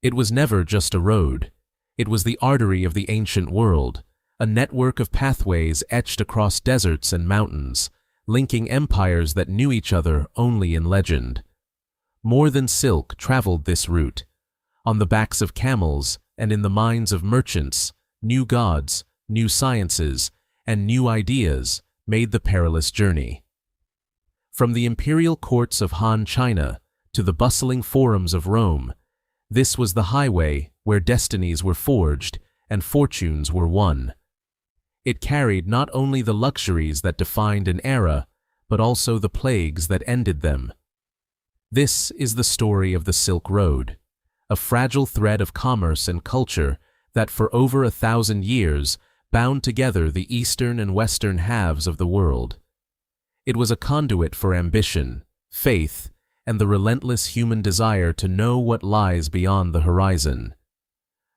It was never just a road. It was the artery of the ancient world, a network of pathways etched across deserts and mountains, linking empires that knew each other only in legend. More than silk traveled this route. On the backs of camels and in the minds of merchants, new gods, new sciences, and new ideas made the perilous journey. From the imperial courts of Han China to the bustling forums of Rome, this was the highway where destinies were forged and fortunes were won. It carried not only the luxuries that defined an era, but also the plagues that ended them. This is the story of the Silk Road, a fragile thread of commerce and culture that for over 1,000 years bound together the eastern and western halves of the world. It was a conduit for ambition, faith, and the relentless human desire to know what lies beyond the horizon.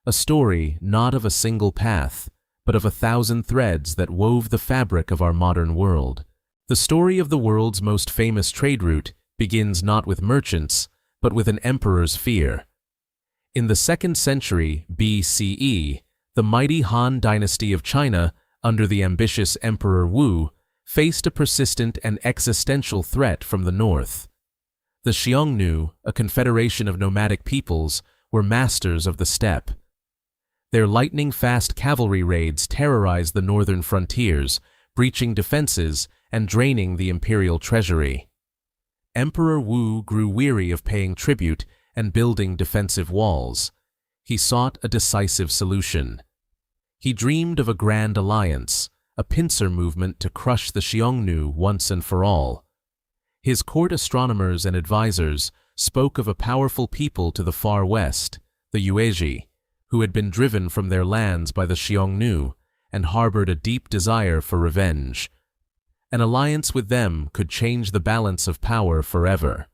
A story not of a single path, but of 1,000 threads that wove the fabric of our modern world. The story of the world's most famous trade route begins not with merchants, but with an emperor's fear. In the 2nd century BCE, the mighty Han Dynasty of China, under the ambitious Emperor Wu, faced a persistent and existential threat from the north. The Xiongnu, a confederation of nomadic peoples, were masters of the steppe. Their lightning-fast cavalry raids terrorized the northern frontiers, breaching defenses and draining the imperial treasury. Emperor Wu grew weary of paying tribute and building defensive walls. He sought a decisive solution. He dreamed of a grand alliance, a pincer movement to crush the Xiongnu once and for all. His court astronomers and advisors spoke of a powerful people to the far west, the Yuezhi, who had been driven from their lands by the Xiongnu and harbored a deep desire for revenge. An alliance with them could change the balance of power forever.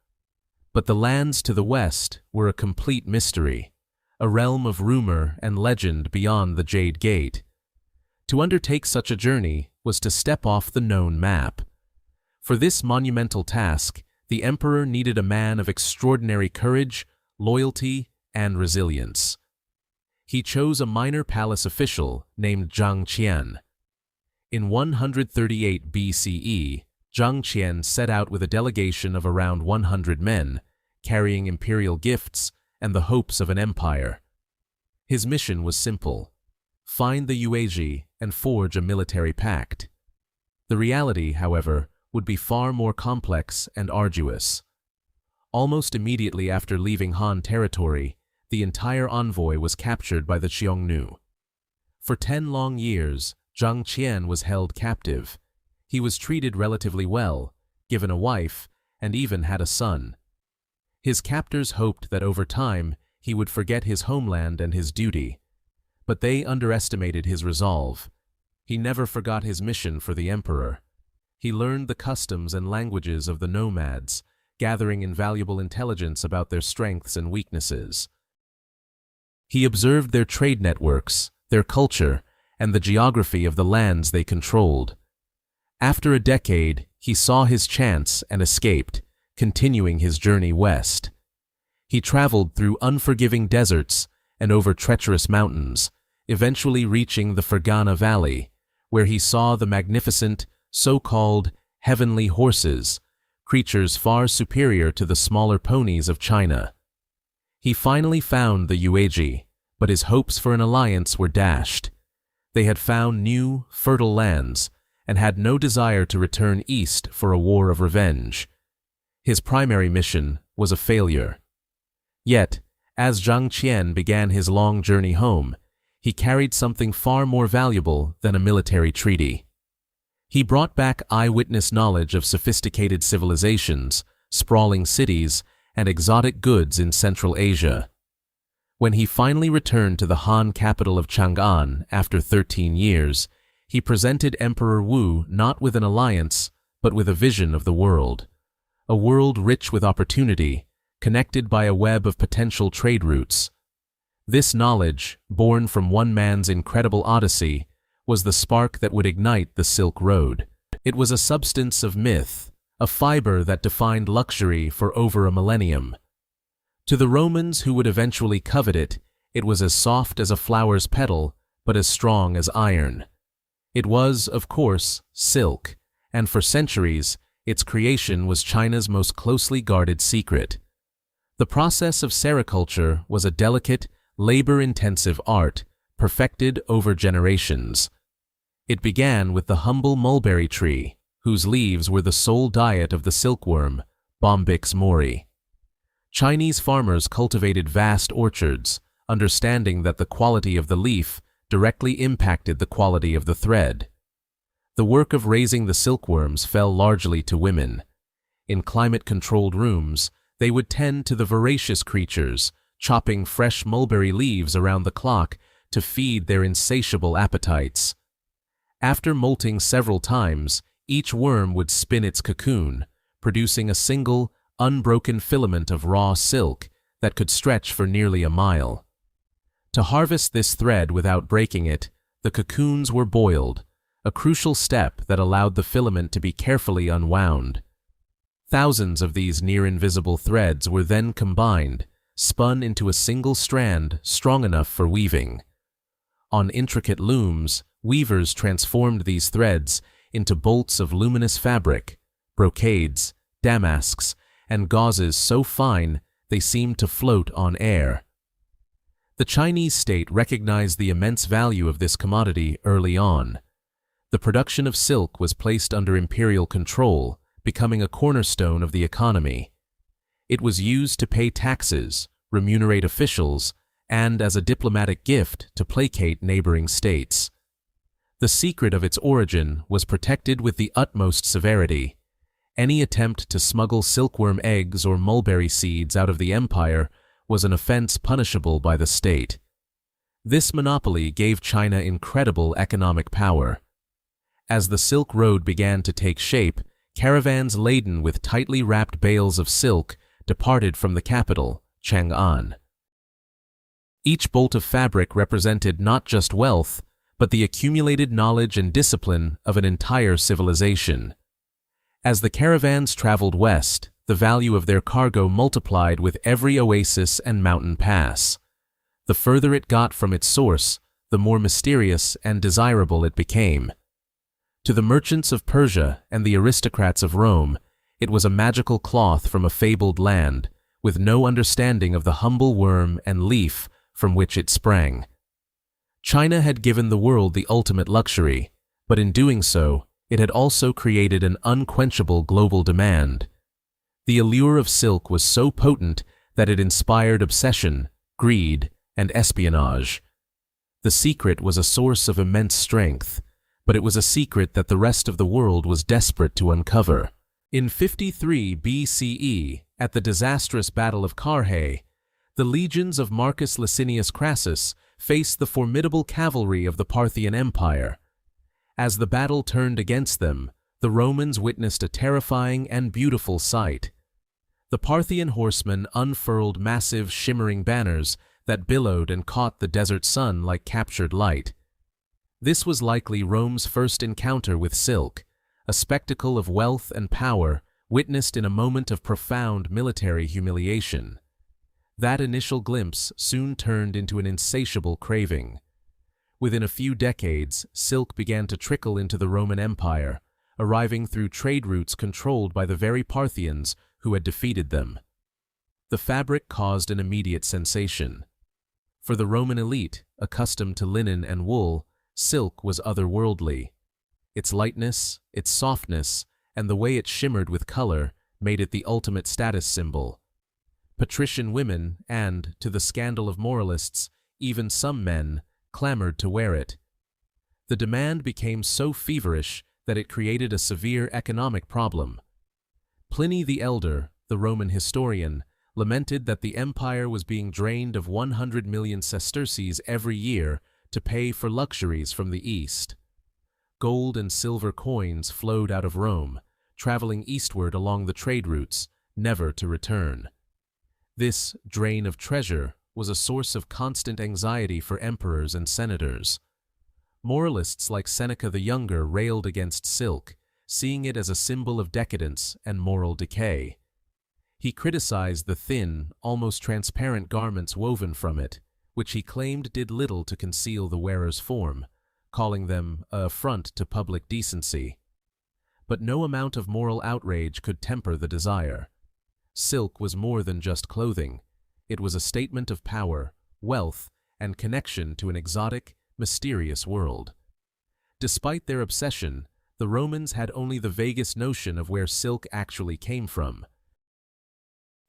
But the lands to the west were a complete mystery, a realm of rumor and legend beyond the Jade Gate. To undertake such a journey was to step off the known map. For this monumental task, the emperor needed a man of extraordinary courage, loyalty, and resilience. He chose a minor palace official named Zhang Qian. In 138 BCE, Zhang Qian set out with a delegation of around 100 men, carrying imperial gifts and the hopes of an empire. His mission was simple: find the Yuezhi and forge a military pact. The reality, however, would be far more complex and arduous. Almost immediately after leaving Han territory, the entire envoy was captured by the Xiongnu. For 10 long years, Zhang Qian was held captive. He was treated relatively well, given a wife, and even had a son. His captors hoped that over time he would forget his homeland and his duty. But they underestimated his resolve. He never forgot his mission for the emperor. He learned the customs and languages of the nomads, gathering invaluable intelligence about their strengths and weaknesses. He observed their trade networks, their culture, and the geography of the lands they controlled. After a decade, he saw his chance and escaped, continuing his journey west. He traveled through unforgiving deserts and over treacherous mountains, eventually reaching the Fergana Valley, where he saw the magnificent, so-called heavenly horses, creatures far superior to the smaller ponies of China. He finally found the Yuezhi, but his hopes for an alliance were dashed. They had found new, fertile lands, and had no desire to return east for a war of revenge. His primary mission was a failure. Yet, as Zhang Qian began his long journey home, he carried something far more valuable than a military treaty. He brought back eyewitness knowledge of sophisticated civilizations, sprawling cities, and exotic goods in Central Asia. When he finally returned to the Han capital of Chang'an after 13 years, he presented Emperor Wu not with an alliance, but with a vision of the world. A world rich with opportunity, connected by a web of potential trade routes. This knowledge, born from one man's incredible odyssey, was the spark that would ignite the Silk Road. It was a substance of myth, a fiber that defined luxury for over a millennium. To the Romans who would eventually covet it, it was as soft as a flower's petal, but as strong as iron. It was, of course, silk, and for centuries, its creation was China's most closely guarded secret. The process of sericulture was a delicate, labor-intensive art, perfected over generations. It began with the humble mulberry tree, whose leaves were the sole diet of the silkworm, Bombyx mori. Chinese farmers cultivated vast orchards, understanding that the quality of the leaf directly impacted the quality of the thread. The work of raising the silkworms fell largely to women. In climate-controlled rooms, they would tend to the voracious creatures, chopping fresh mulberry leaves around the clock to feed their insatiable appetites. After molting several times, each worm would spin its cocoon, producing a single, unbroken filament of raw silk that could stretch for nearly a mile. To harvest this thread without breaking it, the cocoons were boiled, a crucial step that allowed the filament to be carefully unwound. Thousands of these near-invisible threads were then combined, spun into a single strand strong enough for weaving. On intricate looms, weavers transformed these threads into bolts of luminous fabric, brocades, damasks, and gauzes so fine they seemed to float on air. The Chinese state recognized the immense value of this commodity early on. The production of silk was placed under imperial control, becoming a cornerstone of the economy. It was used to pay taxes, remunerate officials, and as a diplomatic gift to placate neighboring states. The secret of its origin was protected with the utmost severity. Any attempt to smuggle silkworm eggs or mulberry seeds out of the empire was an offense punishable by the state. This monopoly gave China incredible economic power. As the Silk Road began to take shape, caravans laden with tightly wrapped bales of silk departed from the capital, Chang'an. Each bolt of fabric represented not just wealth, but the accumulated knowledge and discipline of an entire civilization. As the caravans traveled west, the value of their cargo multiplied with every oasis and mountain pass. The further it got from its source, the more mysterious and desirable it became. To the merchants of Persia and the aristocrats of Rome, it was a magical cloth from a fabled land, with no understanding of the humble worm and leaf from which it sprang. China had given the world the ultimate luxury, but in doing so, it had also created an unquenchable global demand. The allure of silk was so potent that it inspired obsession, greed, and espionage. The secret was a source of immense strength, but it was a secret that the rest of the world was desperate to uncover. In 53 BCE, at the disastrous Battle of Carrhae, the legions of Marcus Licinius Crassus faced the formidable cavalry of the Parthian Empire. As the battle turned against them, the Romans witnessed a terrifying and beautiful sight. The Parthian horsemen unfurled massive, shimmering banners that billowed and caught the desert sun like captured light. This was likely Rome's first encounter with silk, a spectacle of wealth and power witnessed in a moment of profound military humiliation. That initial glimpse soon turned into an insatiable craving. Within a few decades, silk began to trickle into the Roman Empire, arriving through trade routes controlled by the very Parthians who had defeated them. The fabric caused an immediate sensation. For the Roman elite, accustomed to linen and wool, silk was otherworldly. Its lightness, its softness, and the way it shimmered with color made it the ultimate status symbol. Patrician women and, to the scandal of moralists, even some men, clamored to wear it. The demand became so feverish that it created a severe economic problem. Pliny the Elder, the Roman historian, lamented that the empire was being drained of 100 million sesterces every year to pay for luxuries from the east. Gold and silver coins flowed out of Rome, traveling eastward along the trade routes, never to return. This drain of treasure was a source of constant anxiety for emperors and senators. Moralists like Seneca the Younger railed against silk, seeing it as a symbol of decadence and moral decay. He criticized the thin, almost transparent garments woven from it, which he claimed did little to conceal the wearer's form, calling them an affront to public decency. But no amount of moral outrage could temper the desire. Silk was more than just clothing. It was a statement of power, wealth, and connection to an exotic, mysterious world. Despite their obsession, the Romans had only the vaguest notion of where silk actually came from.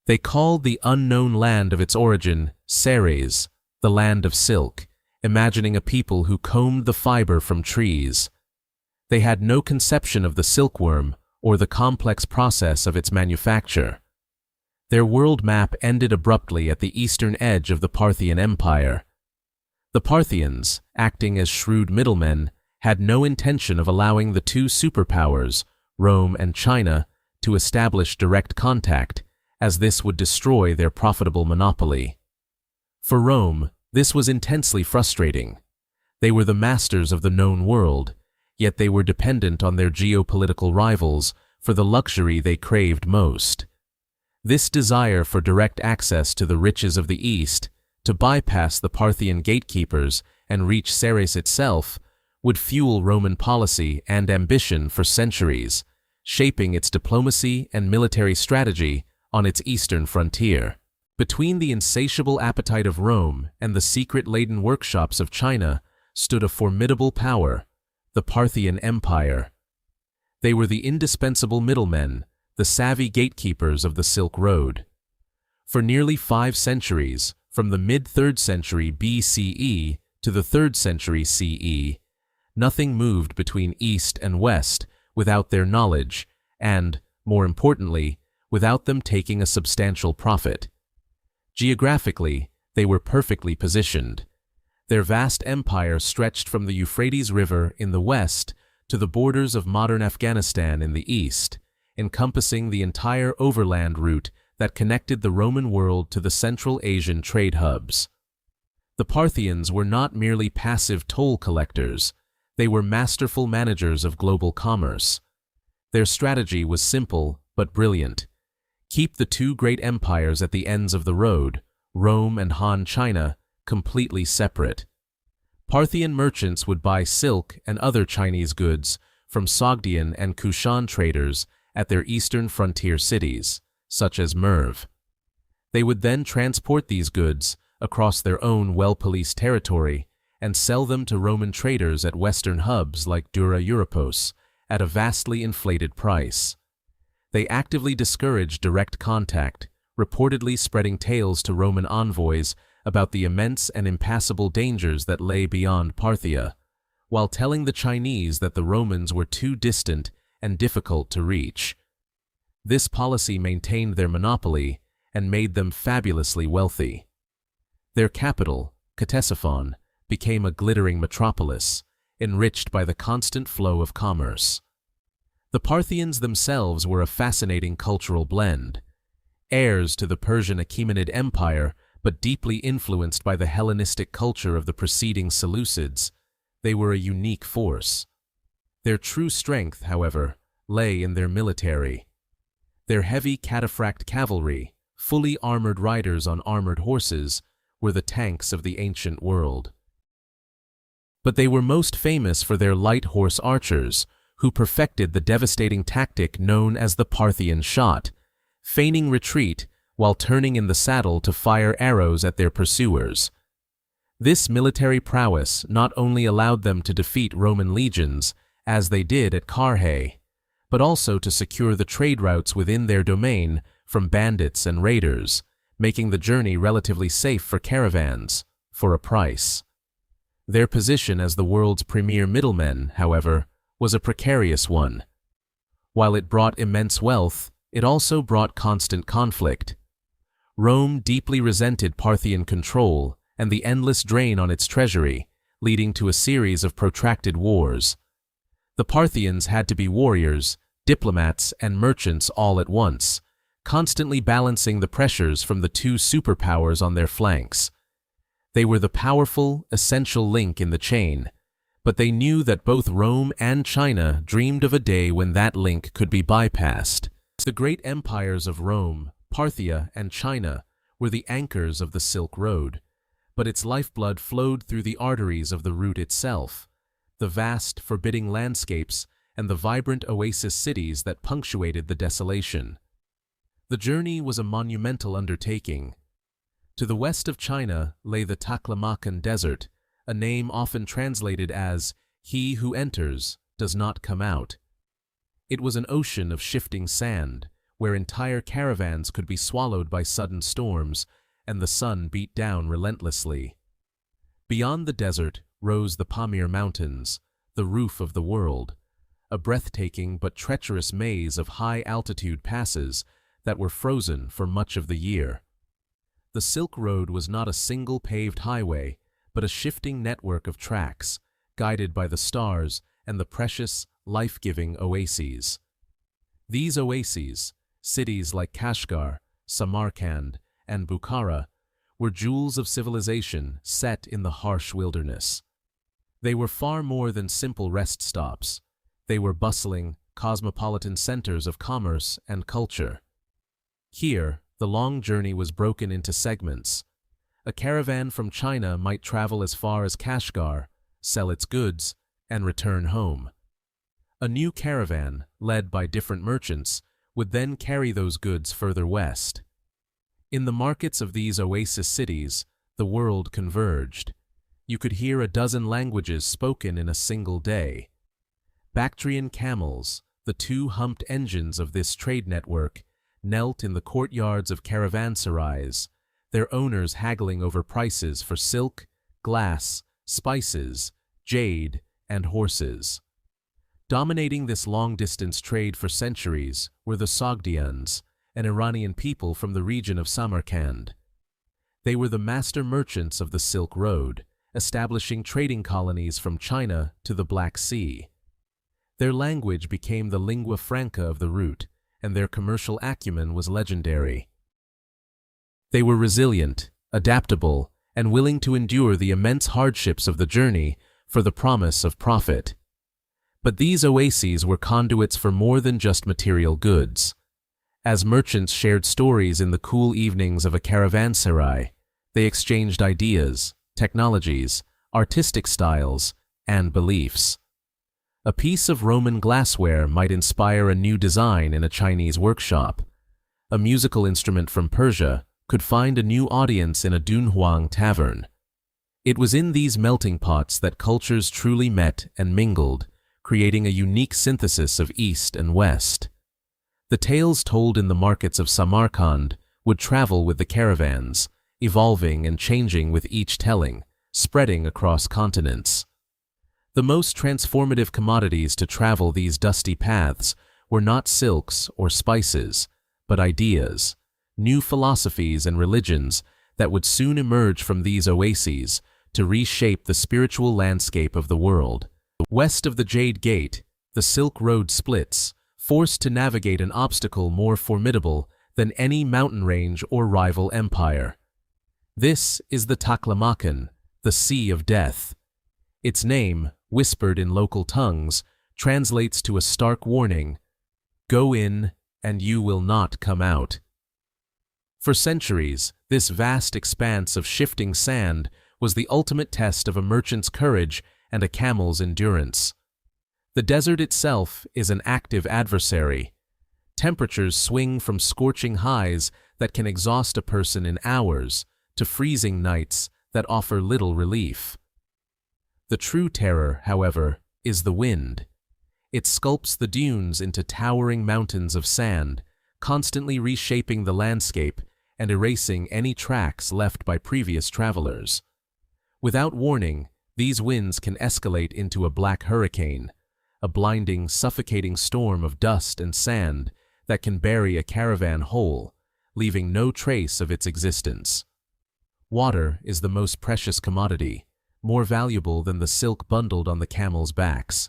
They called the unknown land of its origin Ceres, the land of silk, imagining a people who combed the fiber from trees. They had no conception of the silkworm or the complex process of its manufacture. Their world map ended abruptly at the eastern edge of the Parthian Empire. The Parthians, acting as shrewd middlemen, had no intention of allowing the two superpowers, Rome and China, to establish direct contact, as this would destroy their profitable monopoly. For Rome, this was intensely frustrating. They were the masters of the known world, yet they were dependent on their geopolitical rivals for the luxury they craved most. This desire for direct access to the riches of the East, to bypass the Parthian gatekeepers and reach Ceres itself, would fuel Roman policy and ambition for centuries, shaping its diplomacy and military strategy on its eastern frontier. Between the insatiable appetite of Rome and the secret-laden workshops of China stood a formidable power, the Parthian Empire. They were the indispensable middlemen, the savvy gatekeepers of the Silk Road. For nearly 5 centuries, from the mid-3rd century BCE to the 3rd century CE, nothing moved between East and West without their knowledge and, more importantly, without them taking a substantial profit. Geographically, they were perfectly positioned. Their vast empire stretched from the Euphrates River in the west to the borders of modern Afghanistan in the east, encompassing the entire overland route that connected the Roman world to the Central Asian trade hubs. The Parthians were not merely passive toll collectors, they were masterful managers of global commerce. Their strategy was simple but brilliant. Keep the two great empires at the ends of the road, Rome and Han China, completely separate. Parthian merchants would buy silk and other Chinese goods from Sogdian and Kushan traders at their eastern frontier cities, such as Merv. They would then transport these goods across their own well-policed territory and sell them to Roman traders at western hubs like Dura Europos at a vastly inflated price. They actively discouraged direct contact, reportedly spreading tales to Roman envoys about the immense and impassable dangers that lay beyond Parthia, while telling the Chinese that the Romans were too distant and difficult to reach. This policy maintained their monopoly and made them fabulously wealthy. Their capital, Ctesiphon, became a glittering metropolis, enriched by the constant flow of commerce. The Parthians themselves were a fascinating cultural blend. Heirs to the Persian Achaemenid Empire, but deeply influenced by the Hellenistic culture of the preceding Seleucids, they were a unique force. Their true strength, however, lay in their military. Their heavy cataphract cavalry, fully armored riders on armored horses, were the tanks of the ancient world. But they were most famous for their light horse archers, who perfected the devastating tactic known as the Parthian shot, feigning retreat while turning in the saddle to fire arrows at their pursuers. This military prowess not only allowed them to defeat Roman legions, as they did at Carrhae, but also to secure the trade routes within their domain from bandits and raiders, making the journey relatively safe for caravans, for a price. Their position as the world's premier middlemen, however, was a precarious one. While it brought immense wealth, it also brought constant conflict. Rome deeply resented Parthian control and the endless drain on its treasury, leading to a series of protracted wars. The Parthians had to be warriors, diplomats, and merchants all at once, constantly balancing the pressures from the two superpowers on their flanks. They were the powerful, essential link in the chain, but they knew that both Rome and China dreamed of a day when that link could be bypassed. The great empires of Rome, Parthia, and China were the anchors of the Silk Road, but its lifeblood flowed through the arteries of the route itself, the vast, forbidding landscapes and the vibrant oasis cities that punctuated the desolation. The journey was a monumental undertaking. To the west of China lay the Taklamakan Desert, a name often translated as "He who enters does not come out." It was an ocean of shifting sand, where entire caravans could be swallowed by sudden storms, and the sun beat down relentlessly. Beyond the desert rose the Pamir Mountains, the roof of the world, a breathtaking but treacherous maze of high-altitude passes that were frozen for much of the year. The Silk Road was not a single paved highway, but a shifting network of tracks, guided by the stars and the precious, life-giving oases. These oases, cities like Kashgar, Samarkand, and Bukhara, were jewels of civilization set in the harsh wilderness. They were far more than simple rest stops. They were bustling, cosmopolitan centers of commerce and culture. Here, the long journey was broken into segments. A caravan from China might travel as far as Kashgar, sell its goods, and return home. A new caravan, led by different merchants, would then carry those goods further west. In the markets of these oasis cities, the world converged. You could hear a dozen languages spoken in a single day. Bactrian camels, the two humped engines of this trade network, knelt in the courtyards of caravanserais, their owners haggling over prices for silk, glass, spices, jade, and horses. Dominating this long-distance trade for centuries were the Sogdians, an Iranian people from the region of Samarkand. They were the master merchants of the Silk Road, establishing trading colonies from China to the Black Sea. Their language became the lingua franca of the route, and their commercial acumen was legendary. They were resilient, adaptable, and willing to endure the immense hardships of the journey for the promise of profit. But these oases were conduits for more than just material goods. As merchants shared stories in the cool evenings of a caravanserai, they exchanged ideas, technologies, artistic styles, and beliefs. A piece of Roman glassware might inspire a new design in a Chinese workshop. A musical instrument from Persia could find a new audience in a Dunhuang tavern. It was in these melting pots that cultures truly met and mingled, creating a unique synthesis of East and West. The tales told in the markets of Samarkand would travel with the caravans, evolving and changing with each telling, spreading across continents. The most transformative commodities to travel these dusty paths were not silks or spices, but ideas, new philosophies and religions that would soon emerge from these oases to reshape the spiritual landscape of the world. West of the Jade Gate, the Silk Road splits, forced to navigate an obstacle more formidable than any mountain range or rival empire. This is the Taklamakan, the Sea of Death. Its name, whispered in local tongues, translates to a stark warning: go in and you will not come out. For centuries, this vast expanse of shifting sand was the ultimate test of a merchant's courage and a camel's endurance. The desert itself is an active adversary. Temperatures swing from scorching highs that can exhaust a person in hours to freezing nights that offer little relief. The true terror, however, is the wind. It sculpts the dunes into towering mountains of sand, constantly reshaping the landscape and erasing any tracks left by previous travelers. Without warning, these winds can escalate into a black hurricane, a blinding, suffocating storm of dust and sand that can bury a caravan whole, leaving no trace of its existence. Water is the most precious commodity, more valuable than the silk bundled on the camels' backs.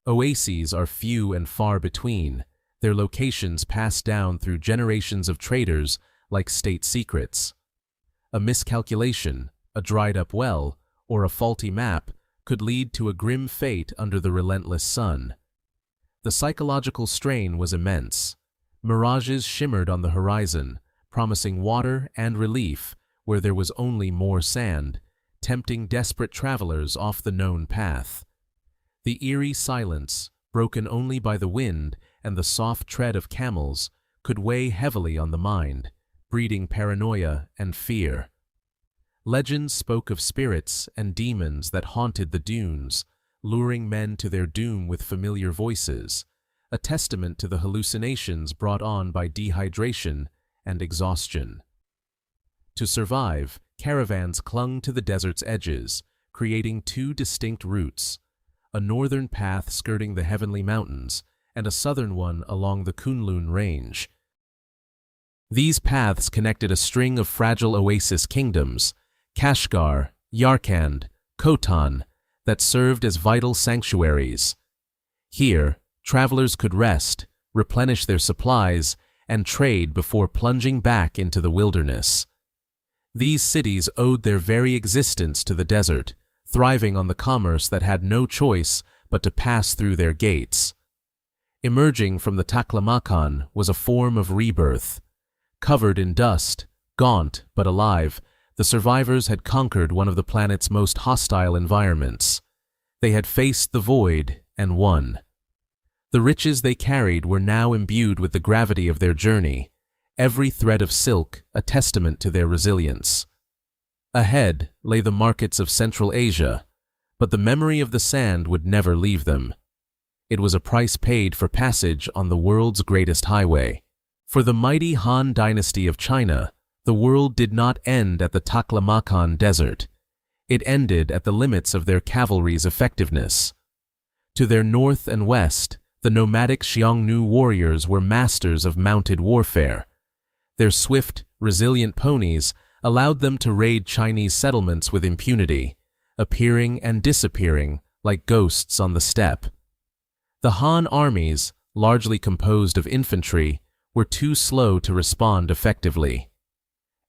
Oases are few and far between, their locations passed down through generations of traders like state secrets. A miscalculation, a dried-up well, or a faulty map could lead to a grim fate under the relentless sun. The psychological strain was immense. Mirages shimmered on the horizon, promising water and relief where there was only more sand, tempting desperate travelers off the known path. The eerie silence, broken only by the wind and the soft tread of camels, could weigh heavily on the mind, breeding paranoia and fear. Legends spoke of spirits and demons that haunted the dunes, luring men to their doom with familiar voices, a testament to the hallucinations brought on by dehydration and exhaustion. To survive, caravans clung to the desert's edges, creating two distinct routes, a northern path skirting the heavenly mountains and a southern one along the Kunlun range. These paths connected a string of fragile oasis kingdoms, Kashgar, Yarkand, Khotan, that served as vital sanctuaries. Here, travelers could rest, replenish their supplies, and trade before plunging back into the wilderness. These cities owed their very existence to the desert, thriving on the commerce that had no choice but to pass through their gates. Emerging from the Taklamakan was a form of rebirth. Covered in dust, gaunt but alive, the survivors had conquered one of the planet's most hostile environments. They had faced the void and won. The riches they carried were now imbued with the gravity of their journey, every thread of silk a testament to their resilience. Ahead lay the markets of Central Asia, but the memory of the sand would never leave them. It was a price paid for passage on the world's greatest highway. For the mighty Han Dynasty of China, the world did not end at the Taklamakan Desert. It ended at the limits of their cavalry's effectiveness. To their north and west, the nomadic Xiongnu warriors were masters of mounted warfare. Their swift, resilient ponies allowed them to raid Chinese settlements with impunity, appearing and disappearing like ghosts on the steppe. The Han armies, largely composed of infantry, were too slow to respond effectively.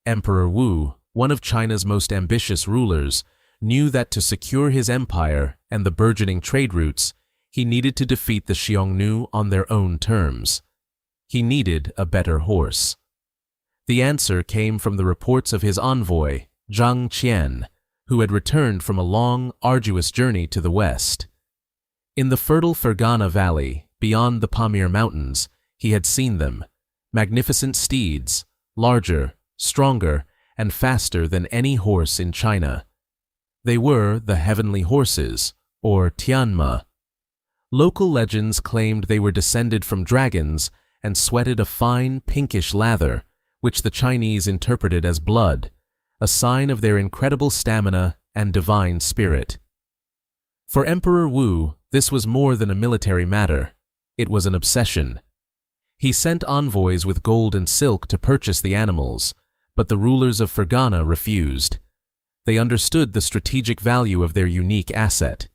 Emperor Wu, one of China's most ambitious rulers, knew that to secure his empire and the burgeoning trade routes, he needed to defeat the Xiongnu on their own terms. He needed a better horse. The answer came from the reports of his envoy, Zhang Qian, who had returned from a long, arduous journey to the west. In the fertile Fergana Valley, beyond the Pamir Mountains, he had seen them, magnificent steeds, larger, stronger, and faster than any horse in China. They were the heavenly horses, or Tianma. Local legends claimed they were descended from dragons and sweated a fine, pinkish lather, which the Chinese interpreted as blood, a sign of their incredible stamina and divine spirit. For Emperor Wu, this was more than a military matter. It was an obsession. He sent envoys with gold and silk to purchase the animals, but the rulers of Fergana refused. They understood the strategic value of their unique asset.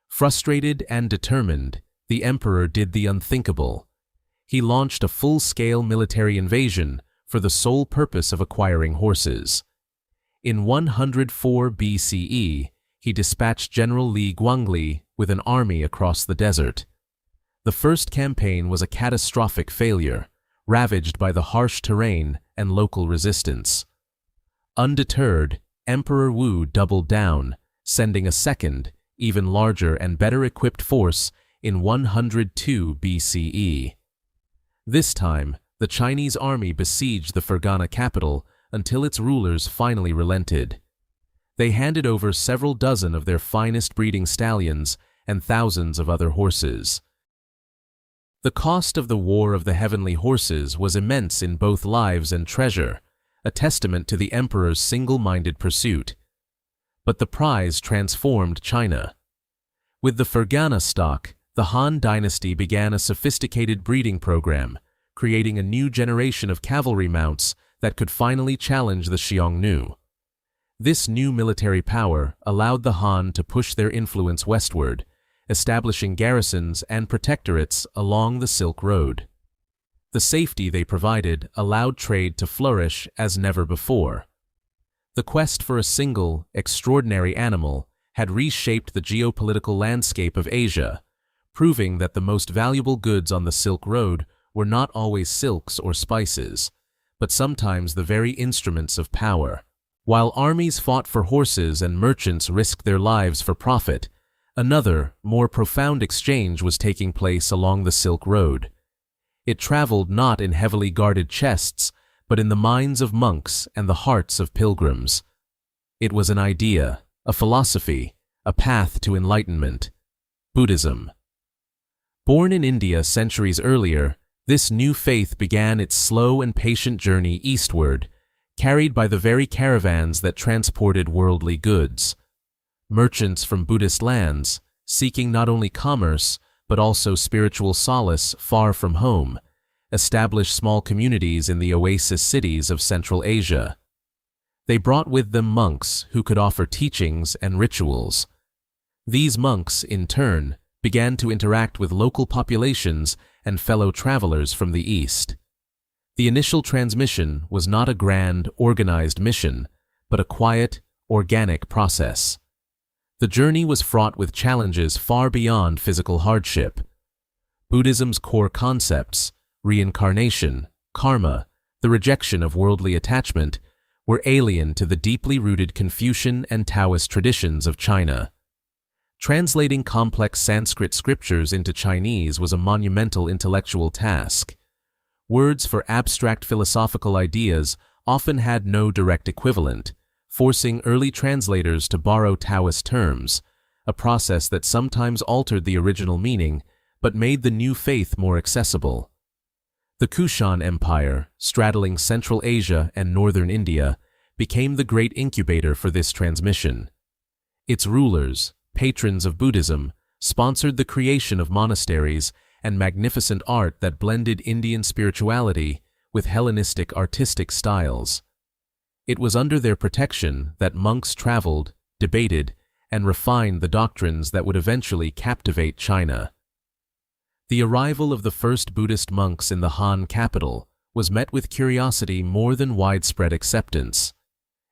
Frustrated and determined, the emperor did the unthinkable. He launched a full-scale military invasion for the sole purpose of acquiring horses. In 104 BCE, he dispatched General Li Guangli with an army across the desert. The first campaign was a catastrophic failure, ravaged by the harsh terrain and local resistance. Undeterred, Emperor Wu doubled down, sending a second, even larger and better equipped force in 102 BCE. This time, the Chinese army besieged the Fergana capital until its rulers finally relented. They handed over several dozen of their finest breeding stallions and thousands of other horses. The cost of the War of the Heavenly Horses was immense in both lives and treasure, a testament to the emperor's single-minded pursuit. But the prize transformed China. With the Fergana stock, the Han Dynasty began a sophisticated breeding program, creating a new generation of cavalry mounts that could finally challenge the Xiongnu. This new military power allowed the Han to push their influence westward, establishing garrisons and protectorates along the Silk Road. The safety they provided allowed trade to flourish as never before. The quest for a single, extraordinary animal had reshaped the geopolitical landscape of Asia, proving that the most valuable goods on the Silk Road were not always silks or spices, but sometimes the very instruments of power. While armies fought for horses and merchants risked their lives for profit, another, more profound exchange was taking place along the Silk Road. It traveled not in heavily guarded chests, but in the minds of monks and the hearts of pilgrims. It was an idea, a philosophy, a path to enlightenment. Buddhism. Born in India centuries earlier, this new faith began its slow and patient journey eastward, carried by the very caravans that transported worldly goods. Merchants from Buddhist lands, seeking not only commerce, but also spiritual solace far from home, established small communities in the oasis cities of Central Asia. They brought with them monks who could offer teachings and rituals. These monks, in turn, began to interact with local populations and fellow travelers from the East. The initial transmission was not a grand, organized mission, but a quiet, organic process. The journey was fraught with challenges far beyond physical hardship. Buddhism's core concepts, reincarnation, karma, the rejection of worldly attachment, were alien to the deeply rooted Confucian and Taoist traditions of China. Translating complex Sanskrit scriptures into Chinese was a monumental intellectual task. Words for abstract philosophical ideas often had no direct equivalent, forcing early translators to borrow Taoist terms, a process that sometimes altered the original meaning but made the new faith more accessible. The Kushan Empire, straddling Central Asia and northern India, became the great incubator for this transmission. Its rulers, patrons of Buddhism, sponsored the creation of monasteries and magnificent art that blended Indian spirituality with Hellenistic artistic styles. It was under their protection that monks traveled, debated, and refined the doctrines that would eventually captivate China. The arrival of the first Buddhist monks in the Han capital was met with curiosity more than widespread acceptance.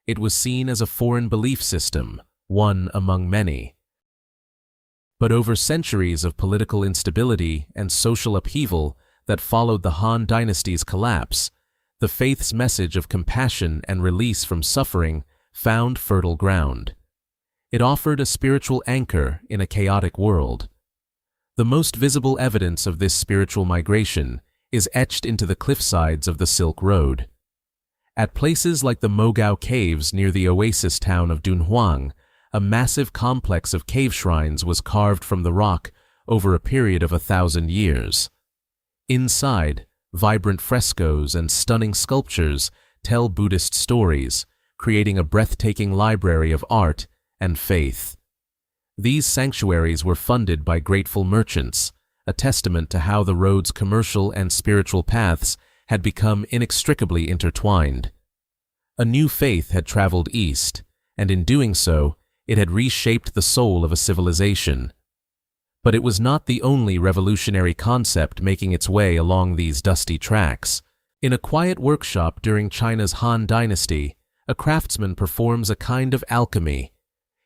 It was seen as a foreign belief system, one among many. But over centuries of political instability and social upheaval that followed the Han Dynasty's collapse, the faith's message of compassion and release from suffering found fertile ground. It offered a spiritual anchor in a chaotic world. The most visible evidence of this spiritual migration is etched into the cliffsides of the Silk Road. At places like the Mogao Caves near the oasis town of Dunhuang, a massive complex of cave shrines was carved from the rock over a period of 1,000 years. Inside, vibrant frescoes and stunning sculptures tell Buddhist stories, creating a breathtaking library of art and faith. These sanctuaries were funded by grateful merchants, a testament to how the road's commercial and spiritual paths had become inextricably intertwined. A new faith had traveled east, and in doing so, it had reshaped the soul of a civilization. But it was not the only revolutionary concept making its way along these dusty tracks. In a quiet workshop during China's Han Dynasty, a craftsman performs a kind of alchemy.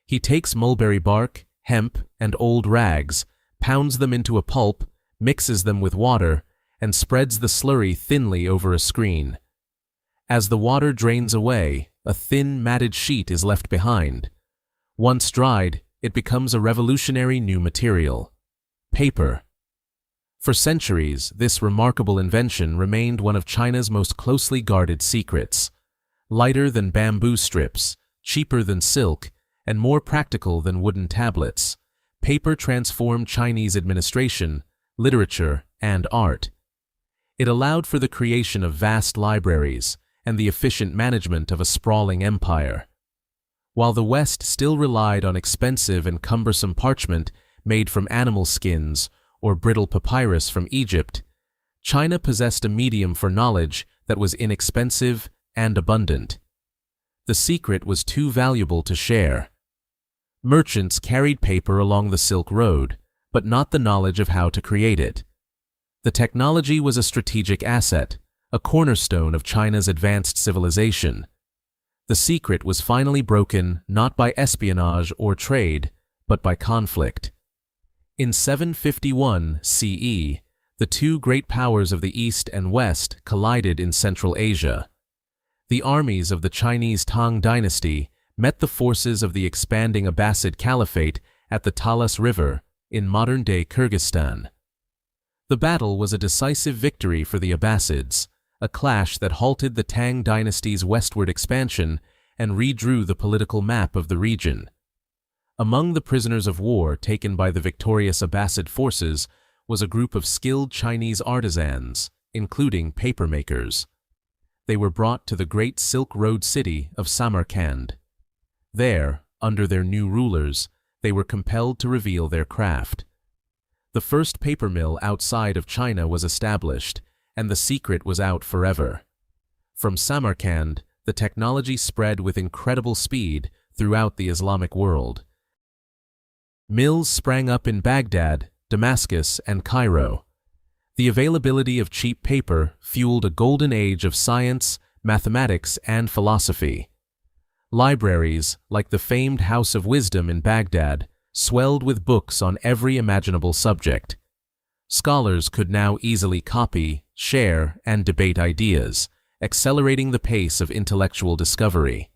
He takes mulberry bark, hemp, and old rags, pounds them into a pulp, mixes them with water, and spreads the slurry thinly over a screen. As the water drains away, a thin, matted sheet is left behind. Once dried, it becomes a revolutionary new material: paper. For centuries, this remarkable invention remained one of China's most closely guarded secrets. Lighter than bamboo strips, cheaper than silk, and more practical than wooden tablets, paper transformed Chinese administration, literature, and art. It allowed for the creation of vast libraries and the efficient management of a sprawling empire. While the West still relied on expensive and cumbersome parchment made from animal skins or brittle papyrus from Egypt, China possessed a medium for knowledge that was inexpensive and abundant. The secret was too valuable to share. Merchants carried paper along the Silk Road, but not the knowledge of how to create it. The technology was a strategic asset, a cornerstone of China's advanced civilization. The secret was finally broken not by espionage or trade, but by conflict. In 751 CE, the two great powers of the East and West collided in Central Asia. The armies of the Chinese Tang Dynasty met the forces of the expanding Abbasid Caliphate at the Talas River in modern-day Kyrgyzstan. The battle was a decisive victory for the Abbasids, a clash that halted the Tang Dynasty's westward expansion and redrew the political map of the region. Among the prisoners of war taken by the victorious Abbasid forces was a group of skilled Chinese artisans, including papermakers. They were brought to the great Silk Road city of Samarkand. There, under their new rulers, they were compelled to reveal their craft. The first paper mill outside of China was established, and the secret was out forever. From Samarkand, the technology spread with incredible speed throughout the Islamic world. Mills sprang up in Baghdad, Damascus, and Cairo. The availability of cheap paper fueled a golden age of science, mathematics, and philosophy. Libraries, like the famed House of Wisdom in Baghdad, swelled with books on every imaginable subject. Scholars could now easily copy, share, and debate ideas, accelerating the pace of intellectual discovery.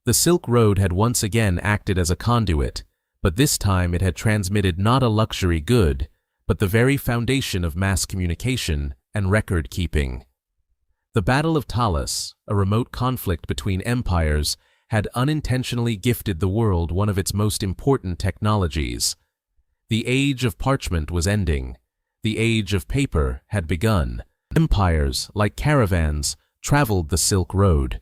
The Silk Road had once again acted as a conduit, but this time it had transmitted not a luxury good, but the very foundation of mass communication and record-keeping. The Battle of Talas, a remote conflict between empires, had unintentionally gifted the world one of its most important technologies. The age of parchment was ending. The age of paper had begun. Empires, like caravans, traveled the Silk Road.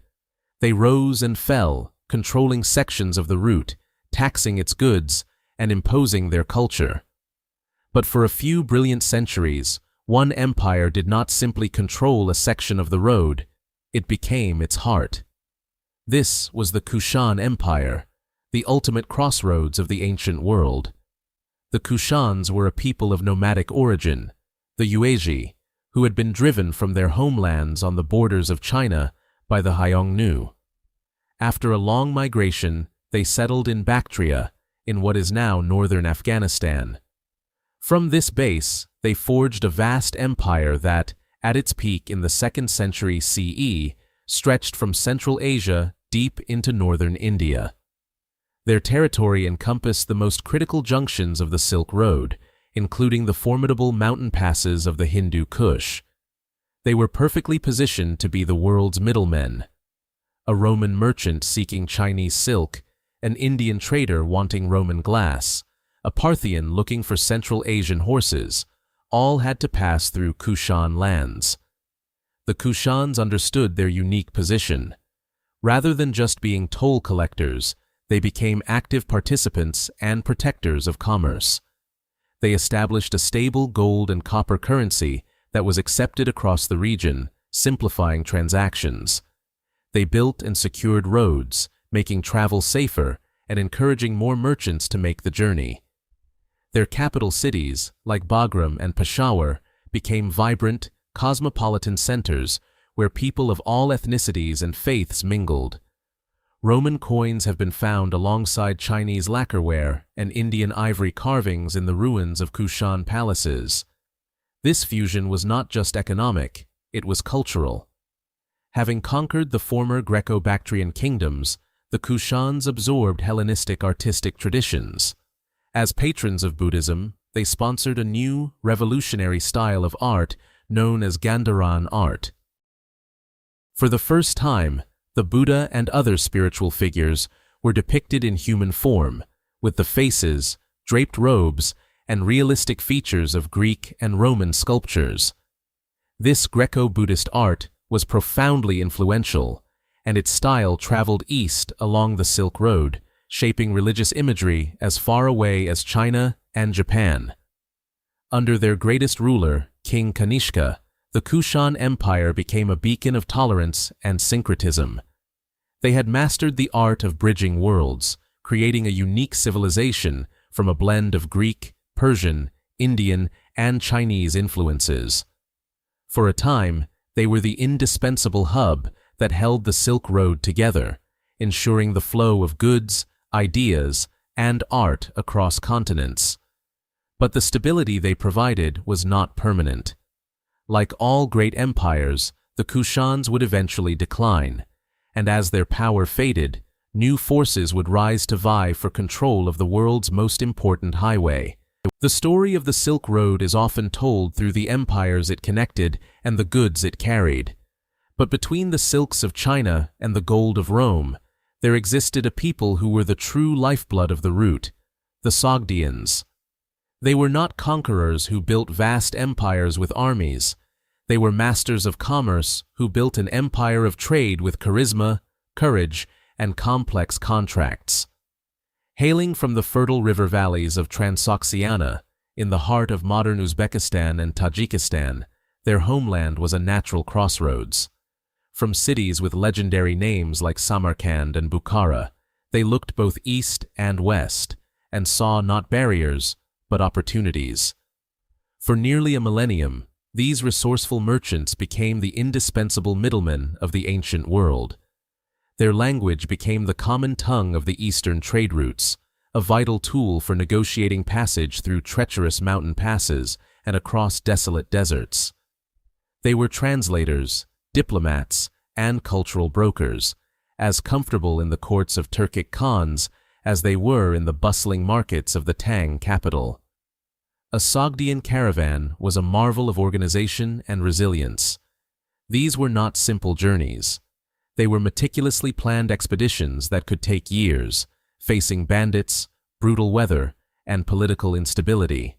They rose and fell, controlling sections of the route, taxing its goods, and imposing their culture. But for a few brilliant centuries, one empire did not simply control a section of the road, it became its heart. This was the Kushan Empire, the ultimate crossroads of the ancient world. The Kushans were a people of nomadic origin, the Yuezhi, who had been driven from their homelands on the borders of China by the Xiongnu. After a long migration, they settled in Bactria, in what is now northern Afghanistan. From this base, they forged a vast empire that, at its peak in the 2nd century CE, stretched from Central Asia deep into northern India. Their territory encompassed the most critical junctions of the Silk Road, including the formidable mountain passes of the Hindu Kush. They were perfectly positioned to be the world's middlemen. A Roman merchant seeking Chinese silk, an Indian trader wanting Roman glass, a Parthian looking for Central Asian horses, all had to pass through Kushan lands. The Kushans understood their unique position. Rather than just being toll collectors, they became active participants and protectors of commerce. They established a stable gold and copper currency that was accepted across the region, simplifying transactions. They built and secured roads, making travel safer and encouraging more merchants to make the journey. Their capital cities, like Bagram and Peshawar, became vibrant, cosmopolitan centers where people of all ethnicities and faiths mingled. Roman coins have been found alongside Chinese lacquerware and Indian ivory carvings in the ruins of Kushan palaces. This fusion was not just economic, it was cultural. Having conquered the former Greco-Bactrian kingdoms, the Kushans absorbed Hellenistic artistic traditions. As patrons of Buddhism, they sponsored a new, revolutionary style of art known as Gandharan art. For the first time, the Buddha and other spiritual figures were depicted in human form, with the faces, draped robes, and realistic features of Greek and Roman sculptures. This Greco-Buddhist art was profoundly influential, and its style traveled east along the Silk Road, shaping religious imagery as far away as China and Japan. Under their greatest ruler, King Kanishka, the Kushan Empire became a beacon of tolerance and syncretism. They had mastered the art of bridging worlds, creating a unique civilization from a blend of Greek, Persian, Indian, and Chinese influences. For a time, they were the indispensable hub that held the Silk Road together, ensuring the flow of goods, ideas, and art across continents. But the stability they provided was not permanent. Like all great empires, the Kushans would eventually decline, and as their power faded, new forces would rise to vie for control of the world's most important highway. The story of the Silk Road is often told through the empires it connected and the goods it carried. But between the silks of China and the gold of Rome, there existed a people who were the true lifeblood of the route, the Sogdians. They were not conquerors who built vast empires with armies. They were masters of commerce who built an empire of trade with charisma, courage, and complex contracts. Hailing from the fertile river valleys of Transoxiana, in the heart of modern Uzbekistan and Tajikistan, their homeland was a natural crossroads. From cities with legendary names like Samarkand and Bukhara, they looked both east and west, and saw not barriers, but opportunities. For nearly a millennium, these resourceful merchants became the indispensable middlemen of the ancient world. Their language became the common tongue of the eastern trade routes, a vital tool for negotiating passage through treacherous mountain passes and across desolate deserts. They were translators, diplomats, and cultural brokers, as comfortable in the courts of Turkic khans as they were in the bustling markets of the Tang capital. A Sogdian caravan was a marvel of organization and resilience. These were not simple journeys. They were meticulously planned expeditions that could take years, facing bandits, brutal weather, and political instability.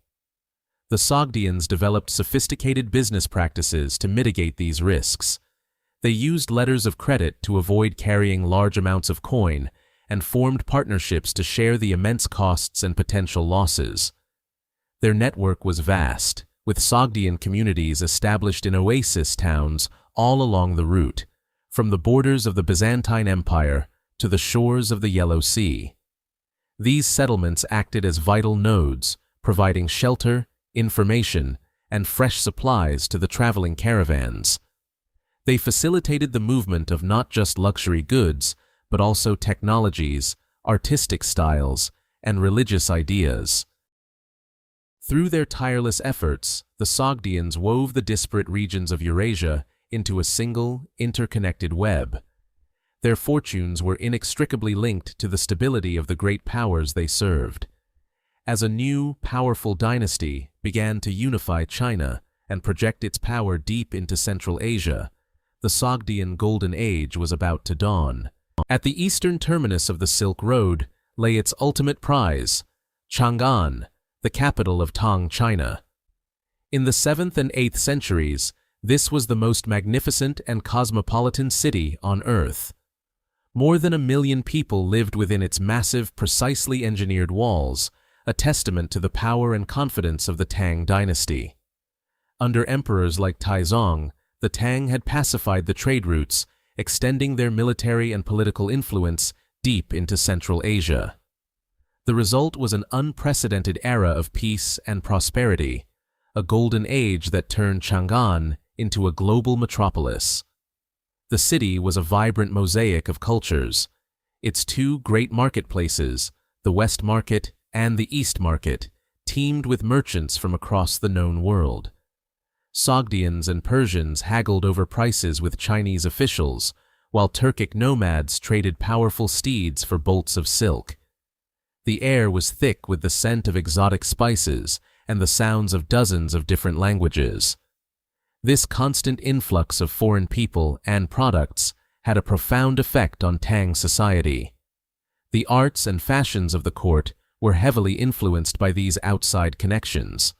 The Sogdians developed sophisticated business practices to mitigate these risks. They used letters of credit to avoid carrying large amounts of coin and formed partnerships to share the immense costs and potential losses. Their network was vast, with Sogdian communities established in oasis towns all along the route, from the borders of the Byzantine Empire to the shores of the Yellow Sea. These settlements acted as vital nodes, providing shelter, information, and fresh supplies to the traveling caravans. They facilitated the movement of not just luxury goods, but also technologies, artistic styles, and religious ideas. Through their tireless efforts, the Sogdians wove the disparate regions of Eurasia into a single, interconnected web. Their fortunes were inextricably linked to the stability of the great powers they served. As a new, powerful dynasty began to unify China and project its power deep into Central Asia, the Sogdian Golden Age was about to dawn. At the eastern terminus of the Silk Road lay its ultimate prize, Chang'an, the capital of Tang China. In the 7th and 8th centuries, this was the most magnificent and cosmopolitan city on Earth. More than 1 million people lived within its massive, precisely engineered walls, a testament to the power and confidence of the Tang dynasty. Under emperors like Taizong, the Tang had pacified the trade routes, extending their military and political influence deep into Central Asia. The result was an unprecedented era of peace and prosperity, a golden age that turned Chang'an into a global metropolis. The city was a vibrant mosaic of cultures. Its 2 great marketplaces, the West Market and the East Market, teemed with merchants from across the known world. Sogdians and Persians haggled over prices with Chinese officials, while Turkic nomads traded powerful steeds for bolts of silk. The air was thick with the scent of exotic spices and the sounds of dozens of different languages. This constant influx of foreign people and products had a profound effect on Tang society. The arts and fashions of the court were heavily influenced by these outside connections.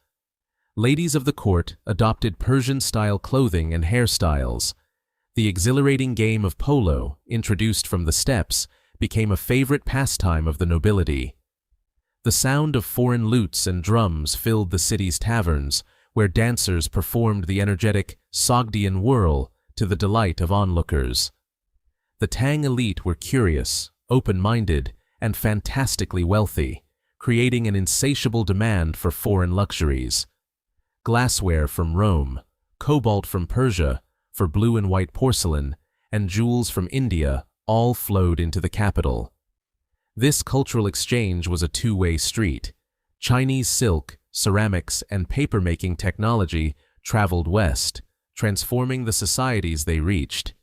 Ladies of the court adopted Persian-style clothing and hairstyles. The exhilarating game of polo, introduced from the steppes, became a favorite pastime of the nobility. The sound of foreign lutes and drums filled the city's taverns, where dancers performed the energetic Sogdian whirl to the delight of onlookers. The Tang elite were curious, open-minded, and fantastically wealthy, creating an insatiable demand for foreign luxuries. Glassware from Rome, cobalt from Persia for blue and white porcelain, and jewels from India all flowed into the capital. This cultural exchange was a two-way street. Chinese silk, ceramics, and paper-making technology traveled west, transforming the societies they reached.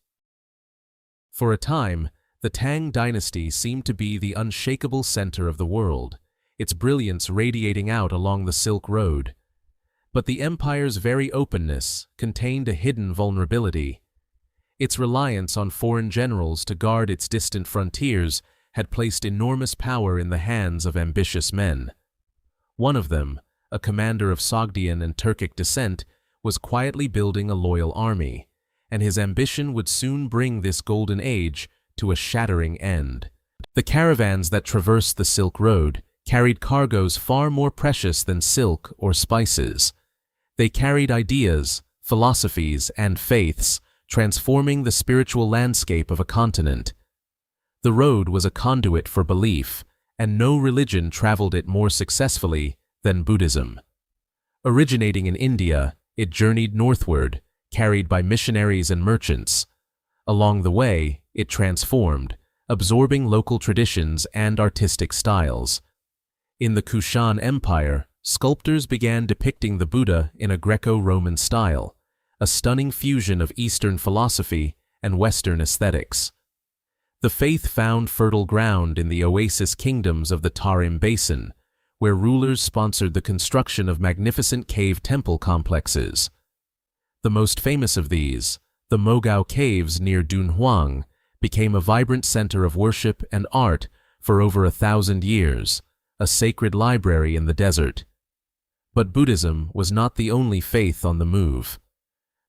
For a time, the Tang Dynasty seemed to be the unshakable center of the world, its brilliance radiating out along the Silk Road. But the empire's very openness contained a hidden vulnerability. Its reliance on foreign generals to guard its distant frontiers had placed enormous power in the hands of ambitious men. One of them, a commander of Sogdian and Turkic descent, was quietly building a loyal army, and his ambition would soon bring this golden age to a shattering end. The caravans that traversed the Silk Road carried cargoes far more precious than silk or spices. They carried ideas, philosophies, and faiths, transforming the spiritual landscape of a continent. The road was a conduit for belief, and no religion traveled it more successfully than Buddhism. Originating in India, it journeyed northward, carried by missionaries and merchants. Along the way, it transformed, absorbing local traditions and artistic styles. In the Kushan Empire, sculptors began depicting the Buddha in a Greco-Roman style, a stunning fusion of Eastern philosophy and Western aesthetics. The faith found fertile ground in the oasis kingdoms of the Tarim Basin, where rulers sponsored the construction of magnificent cave temple complexes. The most famous of these, the Mogao Caves near Dunhuang, became a vibrant center of worship and art for over 1,000 years, a sacred library in the desert. But Buddhism was not the only faith on the move.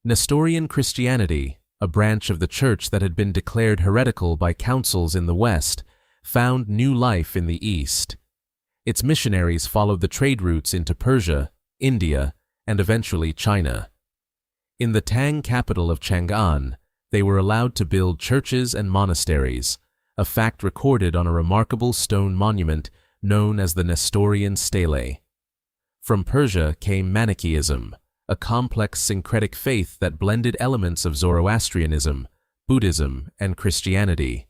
Nestorian Christianity, a branch of the church that had been declared heretical by councils in the West, found new life in the East. Its missionaries followed the trade routes into Persia, India, and eventually China. In the Tang capital of Chang'an, they were allowed to build churches and monasteries, a fact recorded on a remarkable stone monument known as the Nestorian Stele. From Persia came Manichaeism, a complex syncretic faith that blended elements of Zoroastrianism, Buddhism, and Christianity.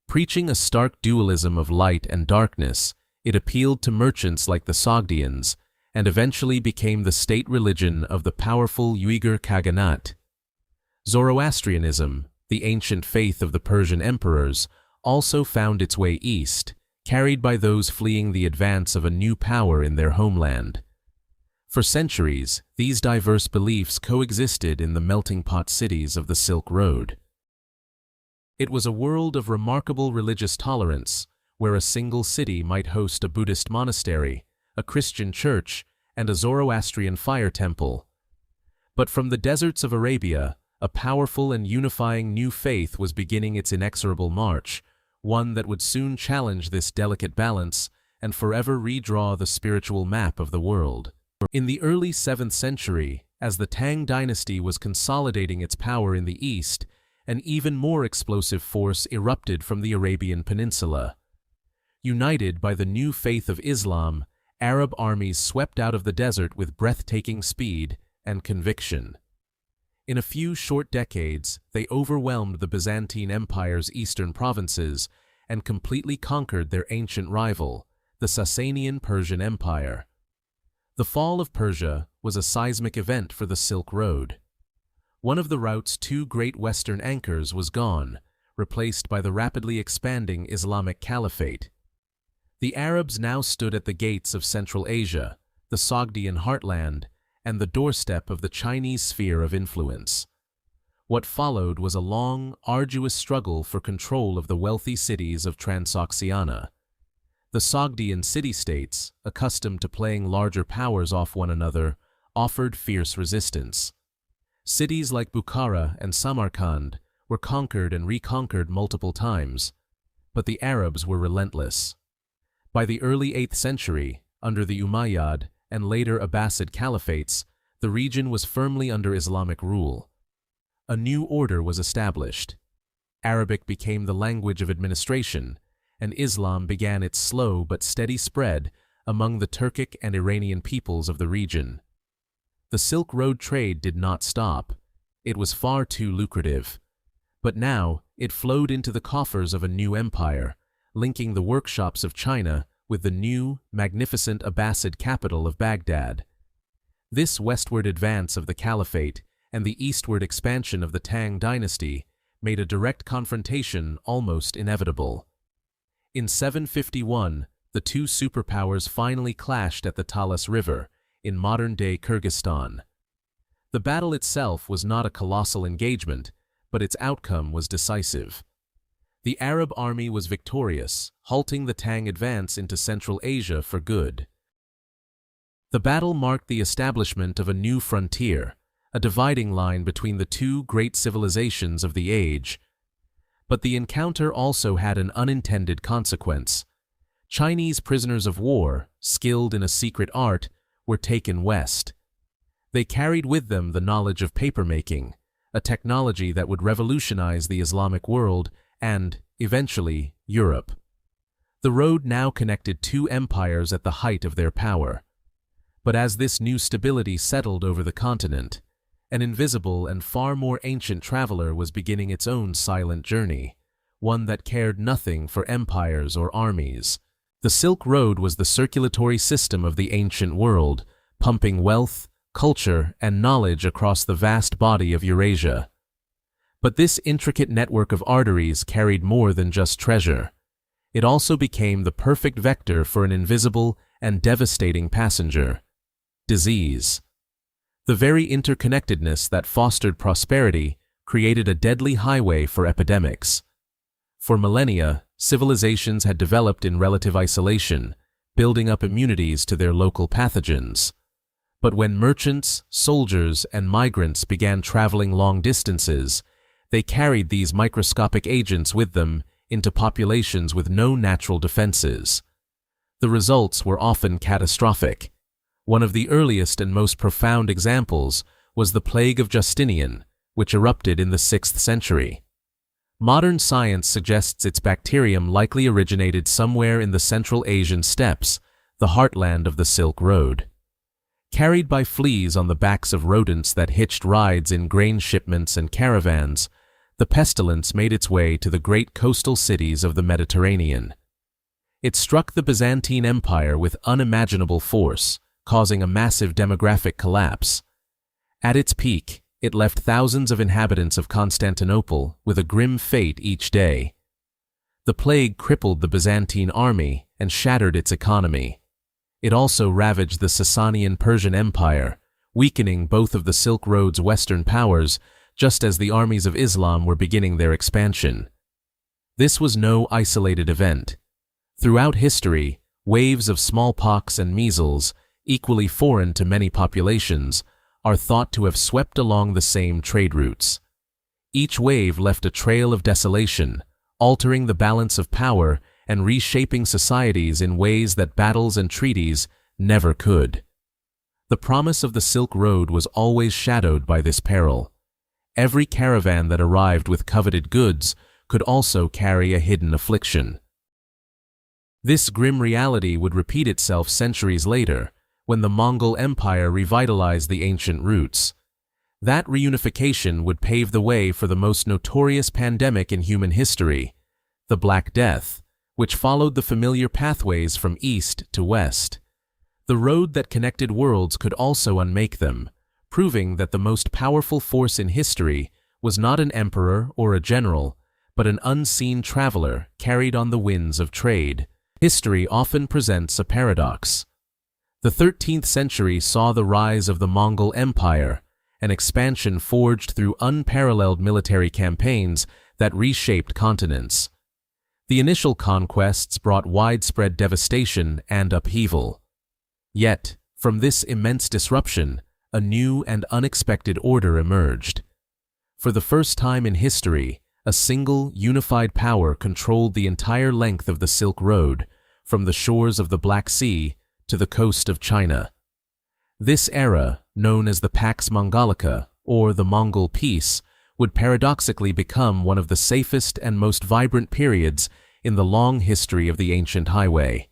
Preaching a stark dualism of light and darkness, it appealed to merchants like the Sogdians, and eventually became the state religion of the powerful Uyghur Khaganate. Zoroastrianism, the ancient faith of the Persian emperors, also found its way east, carried by those fleeing the advance of a new power in their homeland. For centuries, these diverse beliefs coexisted in the melting pot cities of the Silk Road. It was a world of remarkable religious tolerance, where a single city might host a Buddhist monastery, a Christian church, and a Zoroastrian fire temple. But from the deserts of Arabia, a powerful and unifying new faith was beginning its inexorable march, one that would soon challenge this delicate balance and forever redraw the spiritual map of the world. In the early 7th century, as the Tang Dynasty was consolidating its power in the east, an even more explosive force erupted from the Arabian Peninsula. United by the new faith of Islam, Arab armies swept out of the desert with breathtaking speed and conviction. In a few short decades, they overwhelmed the Byzantine Empire's eastern provinces and completely conquered their ancient rival, the Sasanian Persian Empire. The fall of Persia was a seismic event for the Silk Road. One of the route's two great western anchors was gone, replaced by the rapidly expanding Islamic Caliphate. The Arabs now stood at the gates of Central Asia, the Sogdian heartland, and the doorstep of the Chinese sphere of influence. What followed was a long, arduous struggle for control of the wealthy cities of Transoxiana. The Sogdian city-states, accustomed to playing larger powers off one another, offered fierce resistance. Cities like Bukhara and Samarkand were conquered and reconquered multiple times, but the Arabs were relentless. By the early 8th century, under the Umayyad and later Abbasid caliphates, the region was firmly under Islamic rule. A new order was established. Arabic became the language of administration, and Islam began its slow but steady spread among the Turkic and Iranian peoples of the region. The Silk Road trade did not stop. It was far too lucrative. But now it flowed into the coffers of a new empire, linking the workshops of China with the new, magnificent Abbasid capital of Baghdad. This westward advance of the caliphate and the eastward expansion of the Tang Dynasty made a direct confrontation almost inevitable. In 751, the two superpowers finally clashed at the Talas River in modern-day Kyrgyzstan. The battle itself was not a colossal engagement, but its outcome was decisive. The Arab army was victorious, halting the Tang advance into Central Asia for good. The battle marked the establishment of a new frontier, a dividing line between the two great civilizations of the age. But the encounter also had an unintended consequence. Chinese prisoners of war, skilled in a secret art, were taken west. They carried with them the knowledge of papermaking, a technology that would revolutionize the Islamic world and, eventually, Europe. The road now connected two empires at the height of their power. But as this new stability settled over the continent, an invisible and far more ancient traveler was beginning its own silent journey, one that cared nothing for empires or armies. The Silk Road was the circulatory system of the ancient world, pumping wealth, culture, and knowledge across the vast body of Eurasia. But this intricate network of arteries carried more than just treasure. It also became the perfect vector for an invisible and devastating passenger: disease. The very interconnectedness that fostered prosperity created a deadly highway for epidemics. For millennia, civilizations had developed in relative isolation, building up immunities to their local pathogens. But when merchants, soldiers, and migrants began traveling long distances, they carried these microscopic agents with them into populations with no natural defenses. The results were often catastrophic. One of the earliest and most profound examples was the plague of Justinian, which erupted in the 6th century. Modern science suggests its bacterium likely originated somewhere in the Central Asian steppes, the heartland of the Silk Road. Carried by fleas on the backs of rodents that hitched rides in grain shipments and caravans, the pestilence made its way to the great coastal cities of the Mediterranean. It struck the Byzantine Empire with unimaginable force, causing a massive demographic collapse. At its peak, it left thousands of inhabitants of Constantinople with a grim fate each day. The plague crippled the Byzantine army and shattered its economy. It also ravaged the Sasanian Persian Empire, weakening both of the Silk Road's western powers just as the armies of Islam were beginning their expansion. This was no isolated event. Throughout history, waves of smallpox and measles, equally foreign to many populations, are thought to have swept along the same trade routes. Each wave left a trail of desolation, altering the balance of power and reshaping societies in ways that battles and treaties never could. The promise of the Silk Road was always shadowed by this peril. Every caravan that arrived with coveted goods could also carry a hidden affliction. This grim reality would repeat itself centuries later, when the Mongol Empire revitalized the ancient routes. That reunification would pave the way for the most notorious pandemic in human history, the Black Death, which followed the familiar pathways from east to west. The road that connected worlds could also unmake them, proving that the most powerful force in history was not an emperor or a general, but an unseen traveler carried on the winds of trade. History often presents a paradox. The 13th century saw the rise of the Mongol Empire, an expansion forged through unparalleled military campaigns that reshaped continents. The initial conquests brought widespread devastation and upheaval. Yet, from this immense disruption, a new and unexpected order emerged. For the first time in history, a single, unified power controlled the entire length of the Silk Road, from the shores of the Black Sea to the coast of China. This era, known as the Pax Mongolica, or the Mongol Peace, would paradoxically become one of the safest and most vibrant periods in the long history of the ancient highway.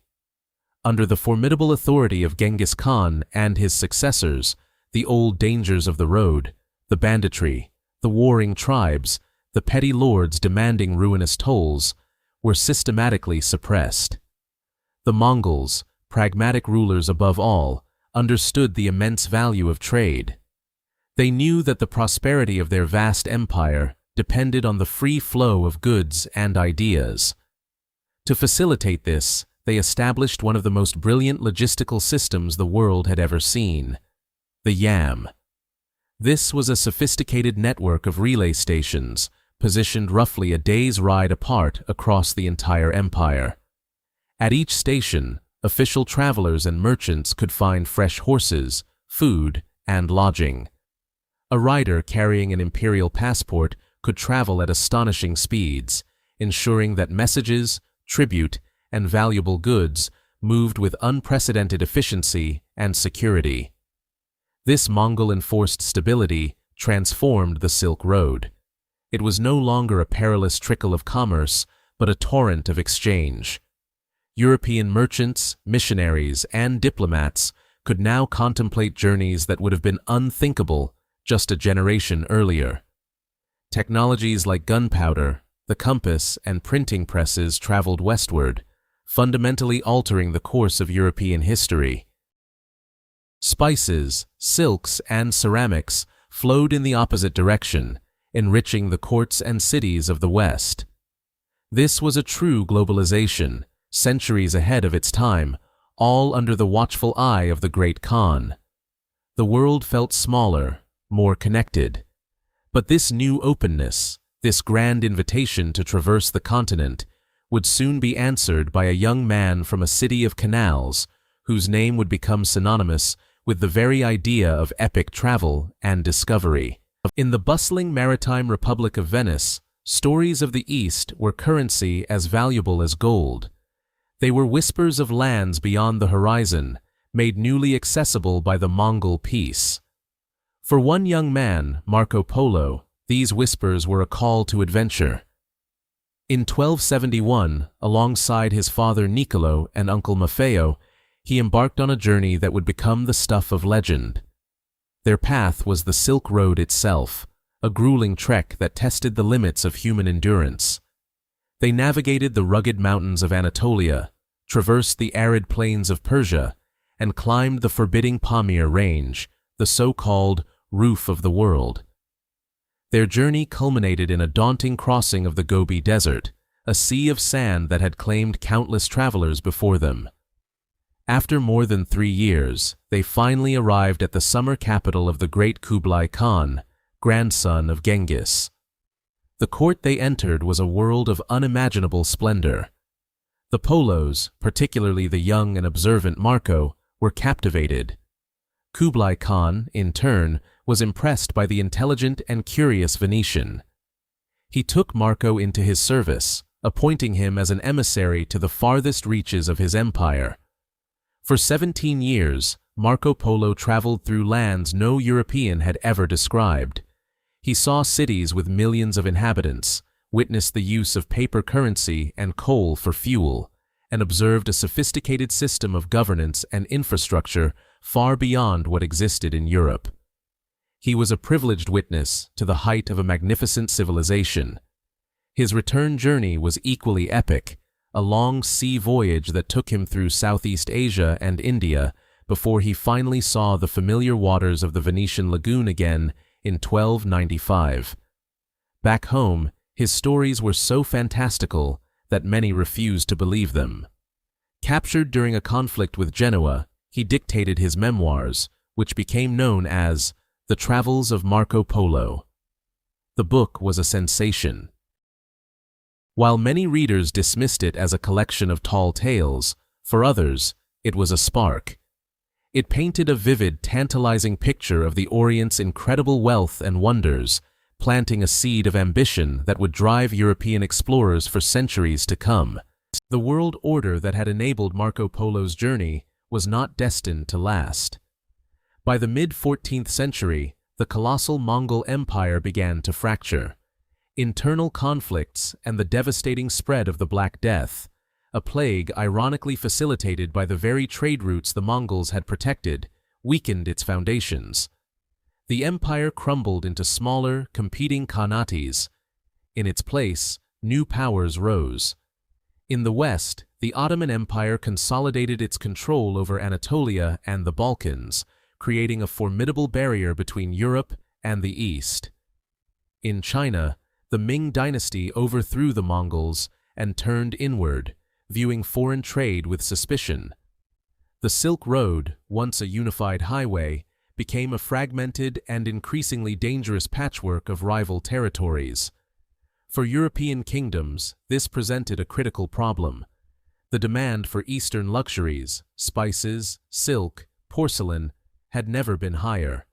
Under the formidable authority of Genghis Khan and his successors, the old dangers of the road, the banditry, the warring tribes, the petty lords demanding ruinous tolls, were systematically suppressed. The Mongols, pragmatic rulers above all, understood the immense value of trade. They knew that the prosperity of their vast empire depended on the free flow of goods and ideas. To facilitate this, they established one of the most brilliant logistical systems the world had ever seen: the Yam. This was a sophisticated network of relay stations, positioned roughly a day's ride apart across the entire empire. At each station, official travelers and merchants could find fresh horses, food, and lodging. A rider carrying an imperial passport could travel at astonishing speeds, ensuring that messages, tribute, and valuable goods moved with unprecedented efficiency and security. This Mongol-enforced stability transformed the Silk Road. It was no longer a perilous trickle of commerce, but a torrent of exchange. European merchants, missionaries, and diplomats could now contemplate journeys that would have been unthinkable just a generation earlier. Technologies like gunpowder, the compass, and printing presses traveled westward, fundamentally altering the course of European history. Spices, silks, and ceramics flowed in the opposite direction, enriching the courts and cities of the West. This was a true globalization, centuries ahead of its time, all under the watchful eye of the great Khan. The world felt smaller, more connected. But this new openness, this grand invitation to traverse the continent, would soon be answered by a young man from a city of canals, whose name would become synonymous with the very idea of epic travel and discovery. In the bustling maritime Republic of Venice, stories of the East were currency as valuable as gold. They were whispers of lands beyond the horizon, made newly accessible by the Mongol peace. For one young man, Marco Polo, these whispers were a call to adventure. In 1271, alongside his father Niccolo and uncle Maffeo, he embarked on a journey that would become the stuff of legend. Their path was the Silk Road itself, a grueling trek that tested the limits of human endurance. They navigated the rugged mountains of Anatolia, traversed the arid plains of Persia, and climbed the forbidding Pamir Range, the so-called roof of the world. Their journey culminated in a daunting crossing of the Gobi Desert, a sea of sand that had claimed countless travelers before them. After more than 3 years, they finally arrived at the summer capital of the great Kublai Khan, grandson of Genghis. The court they entered was a world of unimaginable splendor. The Polos, particularly the young and observant Marco, were captivated. Kublai Khan, in turn, was impressed by the intelligent and curious Venetian. He took Marco into his service, appointing him as an emissary to the farthest reaches of his empire. For 17 years, Marco Polo traveled through lands no European had ever described. He saw cities with millions of inhabitants, witnessed the use of paper currency and coal for fuel, and observed a sophisticated system of governance and infrastructure far beyond what existed in Europe. He was a privileged witness to the height of a magnificent civilization. His return journey was equally epic, a long sea voyage that took him through Southeast Asia and India before he finally saw the familiar waters of the Venetian lagoon again in 1295. Back home, his stories were so fantastical that many refused to believe them. Captured during a conflict with Genoa, he dictated his memoirs, which became known as The Travels of Marco Polo. The book was a sensation. While many readers dismissed it as a collection of tall tales, for others, it was a spark. It painted a vivid, tantalizing picture of the Orient's incredible wealth and wonders, planting a seed of ambition that would drive European explorers for centuries to come. The world order that had enabled Marco Polo's journey was not destined to last. By the mid-14th century, the colossal Mongol Empire began to fracture. Internal conflicts and the devastating spread of the Black Death, a plague ironically facilitated by the very trade routes the Mongols had protected, weakened its foundations. The empire crumbled into smaller, competing khanates. In its place, new powers rose. In the West, the Ottoman Empire consolidated its control over Anatolia and the Balkans, creating a formidable barrier between Europe and the East. In China, the Ming Dynasty overthrew the Mongols and turned inward, viewing foreign trade with suspicion. The Silk Road, once a unified highway, became a fragmented and increasingly dangerous patchwork of rival territories. For European kingdoms, this presented a critical problem. The demand for Eastern luxuries, spices, silk, porcelain, had never been higher.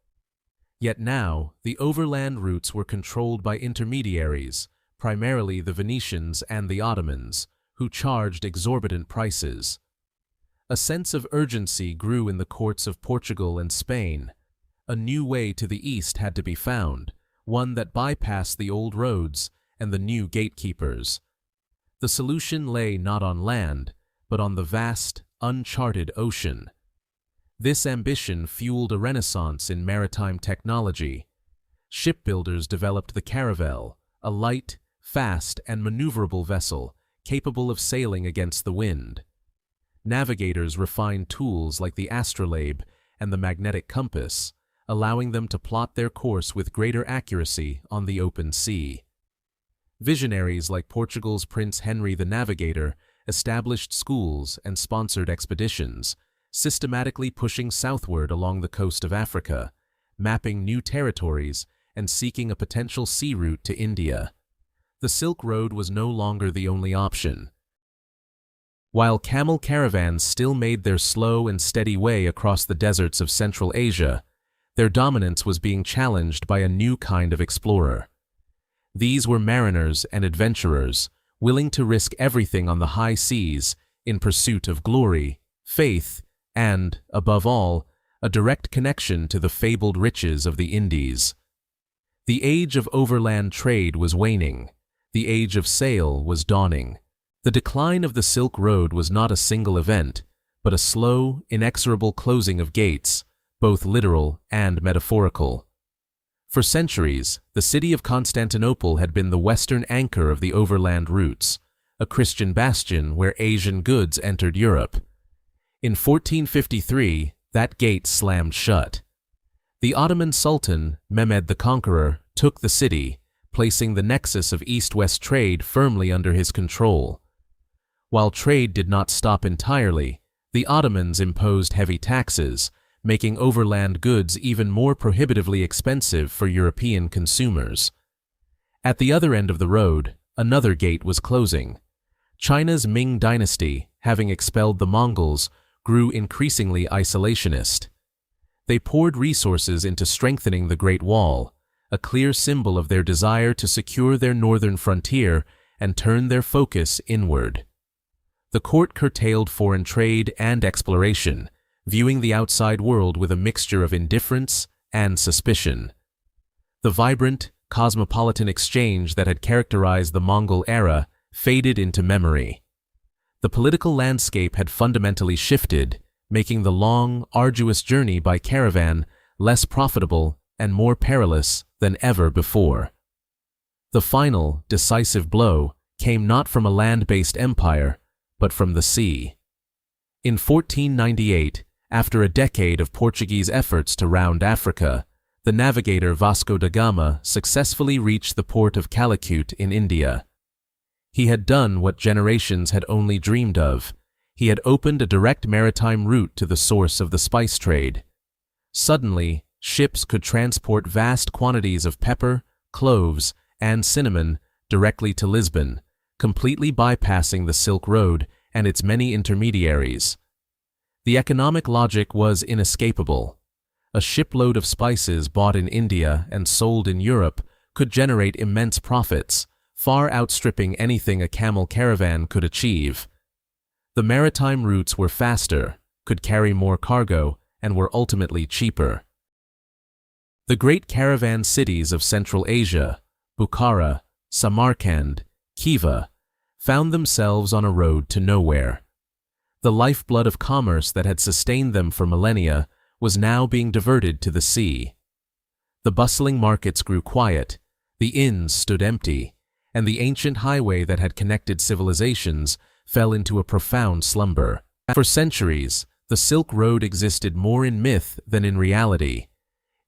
Yet now, the overland routes were controlled by intermediaries, primarily the Venetians and the Ottomans, who charged exorbitant prices. A sense of urgency grew in the courts of Portugal and Spain. A new way to the east had to be found, one that bypassed the old roads and the new gatekeepers. The solution lay not on land, but on the vast, uncharted ocean. This ambition fueled a renaissance in maritime technology. Shipbuilders developed the caravel, a light, fast, and maneuverable vessel capable of sailing against the wind. Navigators refined tools like the astrolabe and the magnetic compass, allowing them to plot their course with greater accuracy on the open sea. Visionaries like Portugal's Prince Henry the Navigator established schools and sponsored expeditions, systematically pushing southward along the coast of Africa, mapping new territories and seeking a potential sea route to India. The Silk Road was no longer the only option. While camel caravans still made their slow and steady way across the deserts of Central Asia, their dominance was being challenged by a new kind of explorer. These were mariners and adventurers, willing to risk everything on the high seas in pursuit of glory, faith, and, above all, a direct connection to the fabled riches of the Indies. The age of overland trade was waning. The age of sail was dawning. The decline of the Silk Road was not a single event, but a slow, inexorable closing of gates, both literal and metaphorical. For centuries, the city of Constantinople had been the western anchor of the overland routes, a Christian bastion where Asian goods entered Europe. In 1453, that gate slammed shut. The Ottoman Sultan, Mehmed the Conqueror, took the city, placing the nexus of east-west trade firmly under his control. While trade did not stop entirely, the Ottomans imposed heavy taxes, making overland goods even more prohibitively expensive for European consumers. At the other end of the road, another gate was closing. China's Ming Dynasty, having expelled the Mongols, grew increasingly isolationist. They poured resources into strengthening the Great Wall, a clear symbol of their desire to secure their northern frontier and turn their focus inward. The court curtailed foreign trade and exploration, viewing the outside world with a mixture of indifference and suspicion. The vibrant, cosmopolitan exchange that had characterized the Mongol era faded into memory. The political landscape had fundamentally shifted, making the long, arduous journey by caravan less profitable and more perilous than ever before. The final, decisive blow came not from a land-based empire, but from the sea. In 1498, after a decade of Portuguese efforts to round Africa, the navigator Vasco da Gama successfully reached the port of Calicut in India. He had done what generations had only dreamed of. He had opened a direct maritime route to the source of the spice trade. Suddenly, ships could transport vast quantities of pepper, cloves, and cinnamon directly to Lisbon, completely bypassing the Silk Road and its many intermediaries. The economic logic was inescapable. A shipload of spices bought in India and sold in Europe could generate immense profits, far outstripping anything a camel caravan could achieve. The maritime routes were faster, could carry more cargo, and were ultimately cheaper. The great caravan cities of Central Asia, Bukhara, Samarkand, Khiva, found themselves on a road to nowhere. The lifeblood of commerce that had sustained them for millennia was now being diverted to the sea. The bustling markets grew quiet, the inns stood empty, and the ancient highway that had connected civilizations fell into a profound slumber. For centuries, the Silk Road existed more in myth than in reality.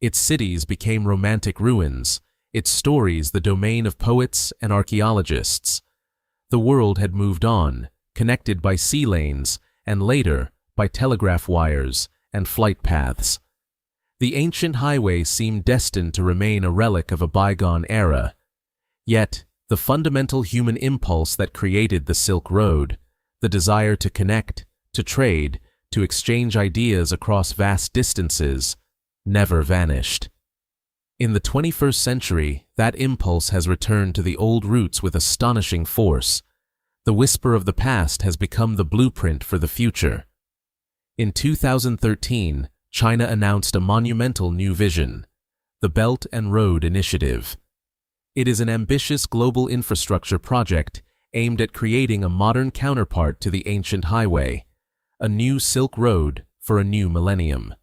Its cities became romantic ruins, its stories the domain of poets and archaeologists. The world had moved on, connected by sea lanes, and later by telegraph wires and flight paths. The ancient highway seemed destined to remain a relic of a bygone era. Yet, the fundamental human impulse that created the Silk Road, the desire to connect, to trade, to exchange ideas across vast distances, never vanished. In the 21st century, that impulse has returned to the old roots with astonishing force. The whisper of the past has become the blueprint for the future. In 2013, China announced a monumental new vision, the Belt and Road Initiative. It is an ambitious global infrastructure project aimed at creating a modern counterpart to the ancient highway, a new Silk Road for a new millennium.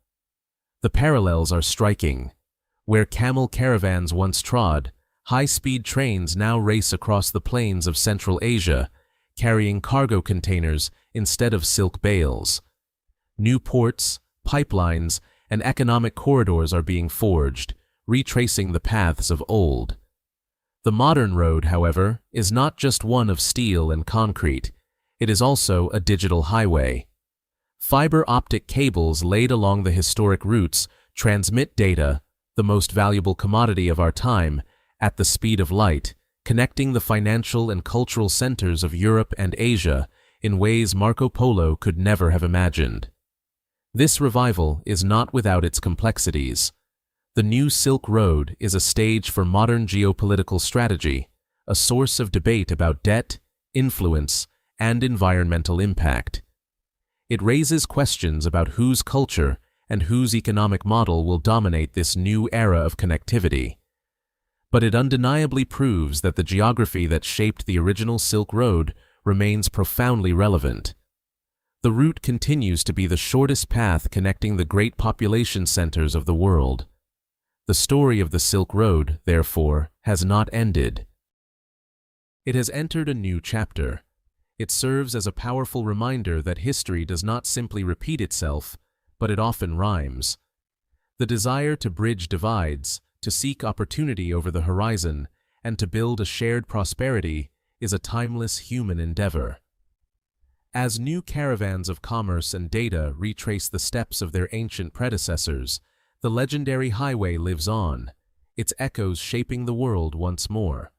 The parallels are striking. Where camel caravans once trod, high-speed trains now race across the plains of Central Asia, carrying cargo containers instead of silk bales. New ports, pipelines, and economic corridors are being forged, retracing the paths of old. The modern road, however, is not just one of steel and concrete. It is also a digital highway. Fiber optic cables laid along the historic routes transmit data, the most valuable commodity of our time, at the speed of light, connecting the financial and cultural centers of Europe and Asia in ways Marco Polo could never have imagined. This revival is not without its complexities. The new Silk Road is a stage for modern geopolitical strategy, a source of debate about debt, influence, and environmental impact. It raises questions about whose culture and whose economic model will dominate this new era of connectivity. But it undeniably proves that the geography that shaped the original Silk Road remains profoundly relevant. The route continues to be the shortest path connecting the great population centers of the world. The story of the Silk Road, therefore, has not ended. It has entered a new chapter. It serves as a powerful reminder that history does not simply repeat itself, but it often rhymes. The desire to bridge divides, to seek opportunity over the horizon, and to build a shared prosperity is a timeless human endeavor. As new caravans of commerce and data retrace the steps of their ancient predecessors, the legendary highway lives on, its echoes shaping the world once more.